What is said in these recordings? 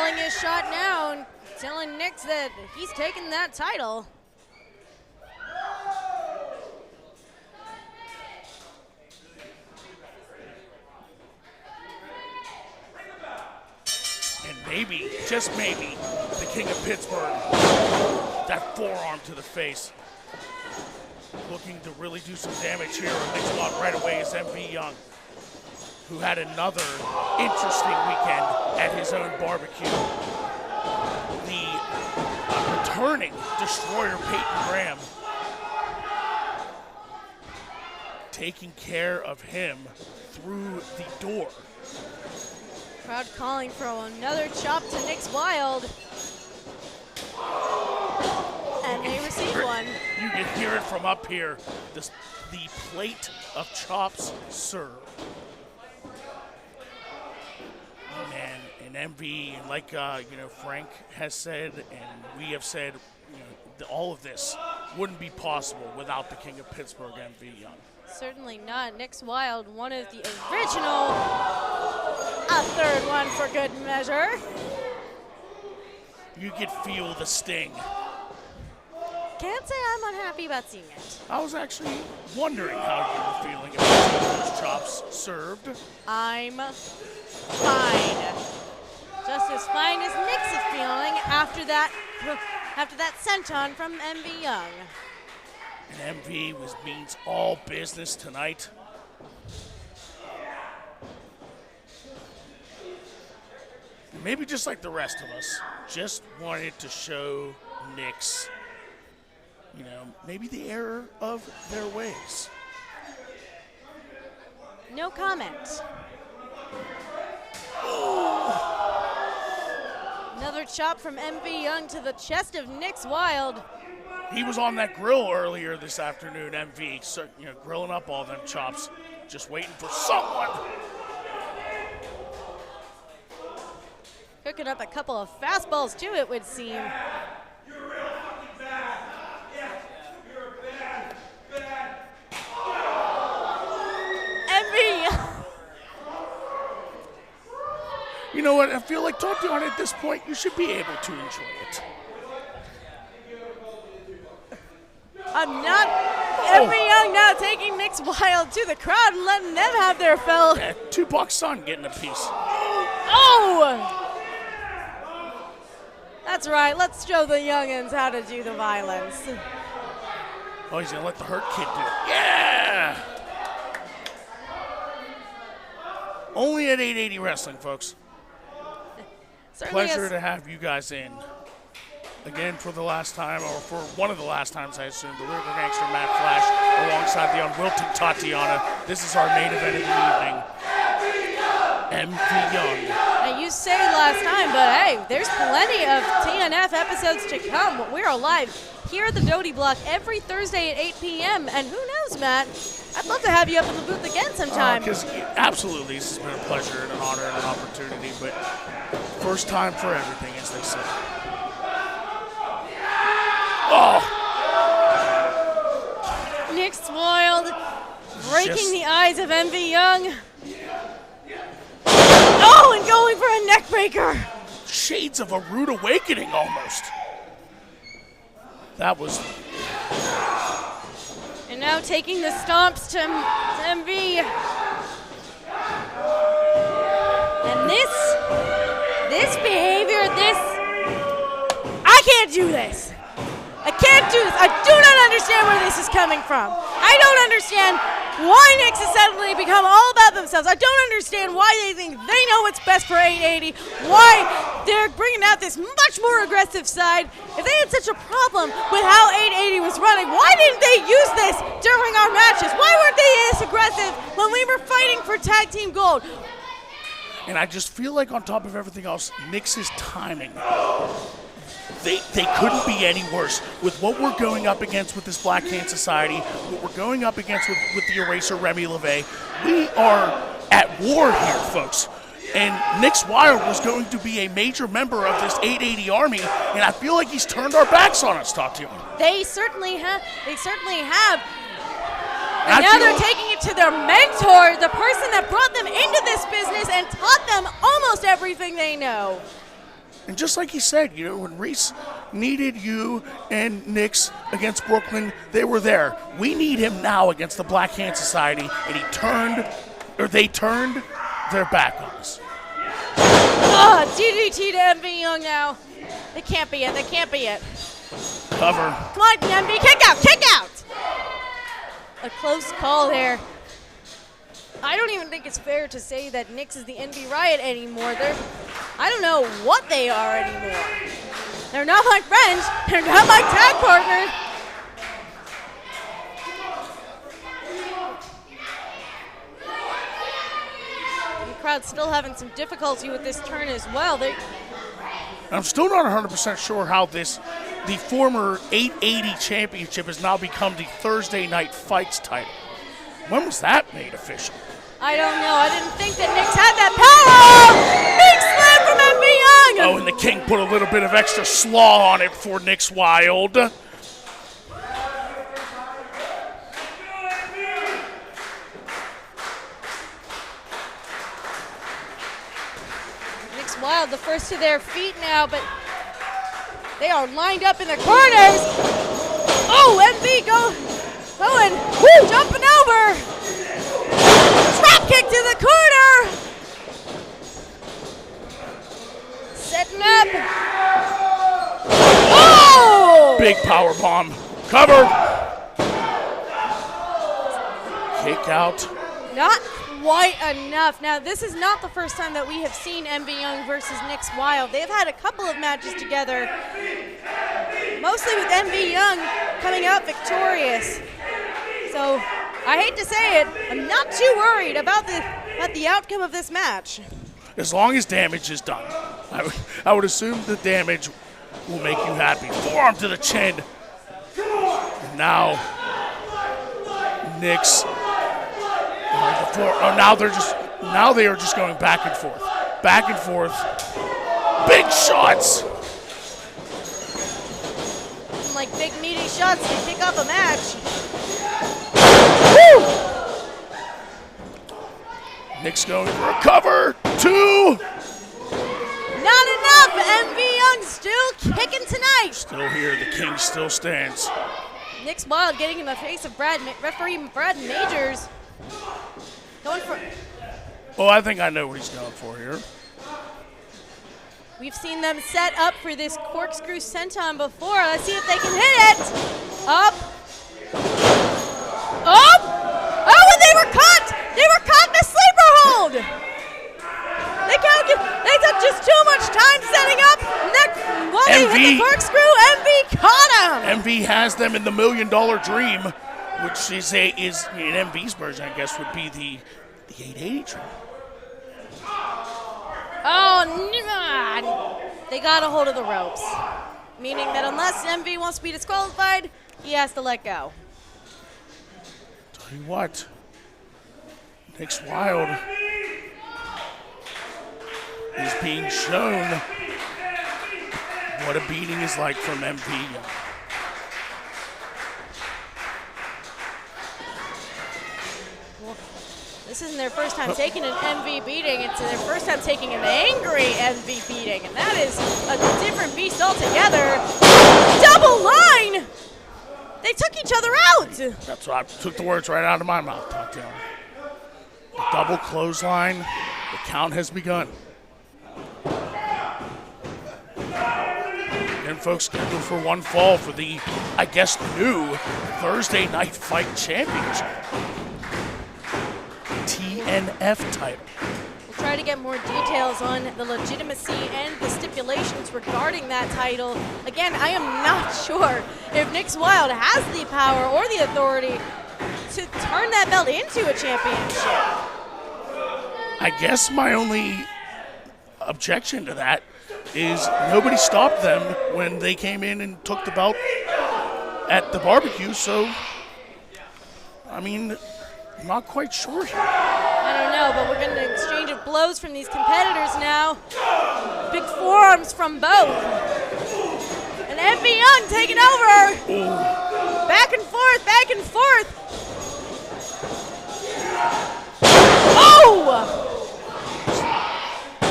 calling his shot now and telling Nix that he's taking that title. And maybe, just maybe, the King of Pittsburgh, that forearm to the face, looking to really do some damage here. Nix Wilde right away is MV Young, who had another interesting weekend at his own barbecue. The returning destroyer Peyton Graham taking care of him through the door. Crowd calling for another chop to Nix Wilde. And they receive one. You can hear it from up here. The plate of chops served. Man, and MV, and like Frank has said, and we have said, all of this wouldn't be possible without the King of Pittsburgh, MV Young. Certainly not. Nix Wilde, one of the original, a third one for good measure. You could feel the sting. Can't say I'm unhappy about seeing it. I was actually wondering how you were feeling about those chops served. I'm fine. Just as fine as Nix is feeling after that senton from MV Young. And MV means all business tonight. Maybe just like the rest of us, just wanted to show Nix, maybe the error of their ways. No comment. Another chop from MV Young to the chest of Nix Wilde. He was on that grill earlier this afternoon, MV, so, grilling up all them chops, just waiting for someone. Cooking up a couple of fastballs too, it would seem. You know what? I feel like Tatiana at this point, you should be able to enjoy it. I'm not. MV Young now taking Nix Wilde to the crowd and letting them have their fill. Yeah, Tupac's son getting a piece. Oh! That's right. Let's show the youngins how to do the violence. Oh, he's going to let the Hurt Kid do it. Yeah! Only at 880 Wrestling, folks. Pleasure to have you guys in. Again, for the last time, or for one of the last times, I assume, the Lyrical Gangster Matt Flash alongside the unwilting Tatiana. This is our main event of the evening. MV Young. Now, you say last time, but hey, there's plenty of TNF episodes to come. We're live here at the Doty Block every Thursday at 8 p.m. And who knows, Matt? I'd love to have you up in the booth again sometime. Absolutely, this has been a pleasure and an honor and an opportunity, but first time for everything, as they say. Oh! Nix Wilde breaking the eyes of MV Young. Oh, and going for a neck breaker. Shades of a rude awakening, almost. That was... And now taking the stomps to MV. And this behavior, I can't do this. I can't do this. I do not understand where this is coming from. I don't understand why Nix has suddenly become all about themselves. I don't understand why they think they know what's best for 880, why they're bringing out this much more aggressive side. If they had such a problem with how 880 was running, why didn't they use this during our matches? Why weren't they this aggressive when we were fighting for tag team gold? And I just feel like on top of everything else, Nix's timing. They couldn't be any worse. With what we're going up against with this Black Hand Society, what we're going up against with the Eraser Remy LeVay, we are at war here, folks. And Nix Wilde was going to be a major member of this 880 army, and I feel like he's turned our backs on us, Tatiana. They certainly have. And now they're taking it to their mentor, the person that brought them into this business and taught them almost everything they know. And just like he said, when Reese needed you and Nix against Brooklyn, they were there. We need him now against the Black Hand Society, and they turned their back on us. DDT to MV Young now. It can't be it. That can't be it. Cover. Come on, MV. Kick out. Kick out. A close call there. I don't even think it's fair to say that Nix is the Indy Riot anymore. I don't know what they are anymore. They're not my friends. They're not my tag partner. The crowd's still having some difficulty with this turn as well. I'm still not 100% sure how the former 880 championship has now become the Thursday Night Fights title. When was that made official? I don't know. I didn't think that Nix had that power. Big slam from MV Young. Oh, and the King put a little bit of extra slaw on it for Nix Wilde. Nix Wilde, the first to their feet now, but they are lined up in the corners. Oh, MV going, jumping over. Drop kick to the corner. Setting up. Oh! Big power bomb. Cover. Kick out. Not quite enough. Now, this is not the first time that we have seen MV Young versus Nix Wilde. They've had a couple of matches together, mostly with MV Young coming out victorious. So, I hate to say it, I'm not too worried about the outcome of this match. As long as damage is done. I would assume the damage will make you happy. Forearm to the chin. And now, Nix. Now they are just going back and forth. Back and forth. Big shots. Like big meaty shots to kick off a match. Woo! Nix going for a cover. 2. Not enough. MV Young still kicking tonight. Still here. The King still stands. Nix Wilde getting in the face of referee Brad Majors. Going for. Oh, I think I know what he's going for here. We've seen them set up for this corkscrew senton before. Let's see if they can hit it. Up. Up. Oh, and they were caught. They were caught in a sleeper hold. They took just too much time setting up. While they hit the corkscrew, MV caught him. MV has them in the $1 Million Dream, which is in MV's version, I guess, would be the 880 Dream. Oh, they got a hold of the ropes, meaning that unless MV wants to be disqualified, he has to let go. Tell you what, Nix Wilde is being shown what a beating is like from MV. This isn't their first time taking an MV beating. It's their first time taking an angry MV beating, and that is a different beast altogether. Double line! They took each other out! That's what I took the words right out of my mouth, Tatiana. The double clothesline, the count has begun. And folks, scheduled for one fall for the, I guess, new Thursday Night Fight Championship. TNF title. We'll try to get more details on the legitimacy and the stipulations regarding that title. Again, I am not sure if Nix Wilde has the power or the authority to turn that belt into a championship. I guess my only objection to that is nobody stopped them when they came in and took the belt at the barbecue, so, I mean, I'm not quite sure here. I don't know, but we're getting an exchange of blows from these competitors now. Big forearms from both. And MV Young taking over. Ooh. Back and forth, back and forth. Oh!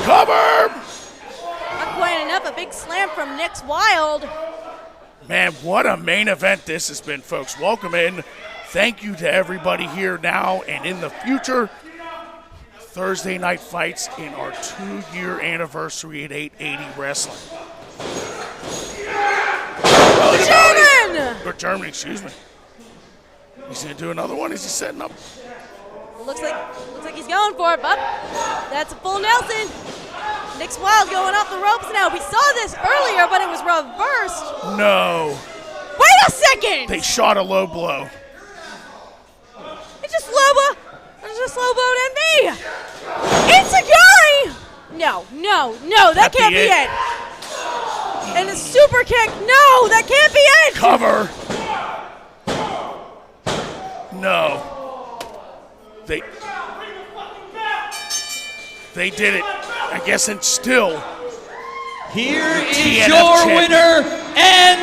Cover! Not quite enough off a big slam from Nix Wilde. Man, what a main event this has been, folks. Welcome in. Thank you to everybody here now and in the future. Thursday night fights in our 2-year anniversary at 880 Wrestling. German! Or German, excuse me. He's going to do another one. Is he setting up? Looks like he's going for it, but that's a full Nelson. Nix Wilde going off the ropes now. We saw this earlier, but it was reversed. No. Wait a second! They shot a low blow. It's just slow blowed at me. It's a Gary! No, that can't be it. And a super kick. No, that can't be it. Cover. No. They did it. I guess, and still. Here is your winner and